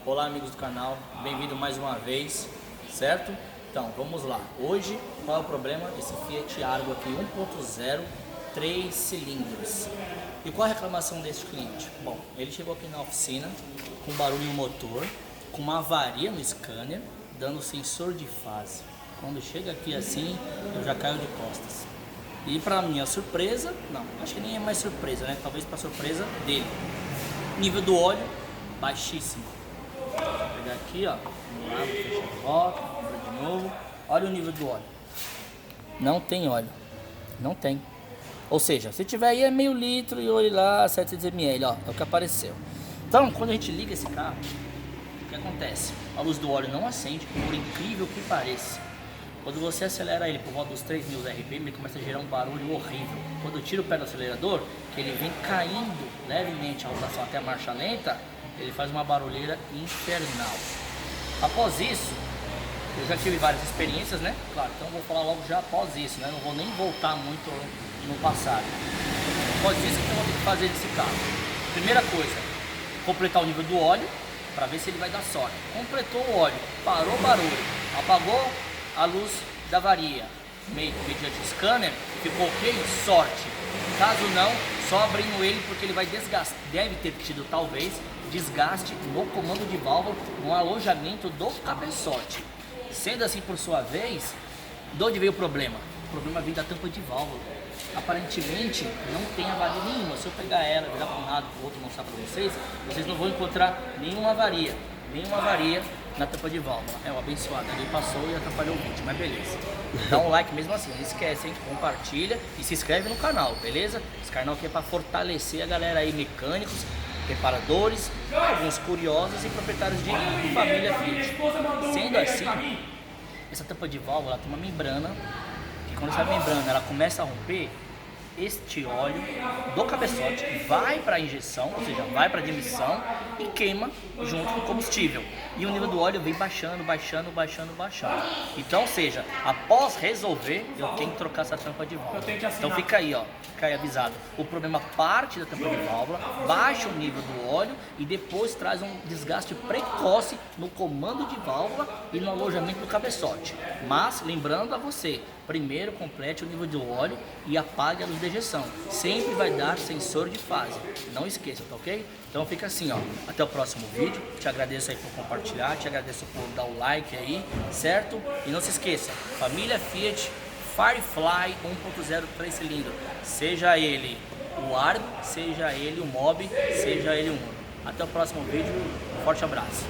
Olá amigos do canal, bem-vindo mais uma vez, certo? Então vamos lá, hoje qual é o problema desse Fiat Argo aqui 1.0 3 cilindros? E qual a reclamação desse cliente? Bom, ele chegou aqui na oficina com barulho no motor, com uma avaria no scanner, dando sensor de fase. Quando chega aqui assim, eu já caio de costas. E para minha surpresa, não, acho que nem é mais surpresa, né? Talvez para surpresa dele. Nível do óleo, baixíssimo. Vou pegar aqui, ó. Vamos lá, vou fechar a rota, de novo. Olha o nível do óleo. Não tem óleo. Não tem. Ou seja, se tiver aí é meio litro e olhe lá, 700 ml, ó. É o que apareceu. Então, quando a gente liga esse carro, o que acontece? A luz do óleo não acende, por incrível que pareça. Quando você acelera ele por volta dos 3.000 RPM, ele começa a gerar um barulho horrível. Quando eu tiro o pé do acelerador, que ele vem caindo levemente a rotação até a marcha lenta, ele faz uma barulheira infernal. Após isso, eu já tive várias experiências, né? Claro, então eu vou falar logo já após isso, né? Não vou nem voltar muito no passado. Após isso, o que eu vou ter que fazer nesse carro? Primeira coisa, completar o nível do óleo, para ver se ele vai dar sorte. Completou o óleo, parou o barulho, apagou a luz da avaria, mediante o scanner, ficou ok? Sorte. Caso não, só abrindo ele porque ele vai desgastar, deve ter tido talvez desgaste no comando de válvula, no alojamento do cabeçote. Sendo assim, por sua vez, de onde veio o problema? O problema veio da tampa de válvula. Aparentemente não tem avaria nenhuma. Se eu pegar ela, virar para um lado para o outro, mostrar para vocês não vão encontrar nenhuma avaria na tampa de válvula. É o abençoado, ali passou e atrapalhou o vídeo, mas beleza. Dá um like mesmo assim, não esquece, hein? Compartilha e se inscreve no canal, beleza? Esse canal aqui é para fortalecer a galera aí, mecânicos, reparadores, alguns curiosos e proprietários de família Fiat. Sendo assim, essa tampa de válvula tem uma membrana, que quando essa membrana ela começa a romper, este óleo do cabeçote vai para a injeção, ou seja, vai para a admissão e queima junto com o combustível. E o nível do óleo vem baixando. Então, ou seja, após resolver, eu tenho que trocar essa tampa de válvula. Então fica aí, ó, fica aí avisado. O problema parte da tampa de válvula, baixa o nível do óleo e depois traz um desgaste precoce no comando de válvula e no alojamento do cabeçote. Mas, lembrando a você, primeiro complete o nível do óleo e apague a luz de ejeção. Sempre vai dar sensor de fase. Não esqueça, tá ok? Então fica assim, ó. Até o próximo vídeo. Te agradeço aí por compartilhar, te agradeço por dar o like aí, certo? E não se esqueça, família Fiat Firefly 1.0 3 cilindros. Seja ele o Argo, seja ele o Mobi, seja ele o Uno. Até o próximo vídeo. Um forte abraço.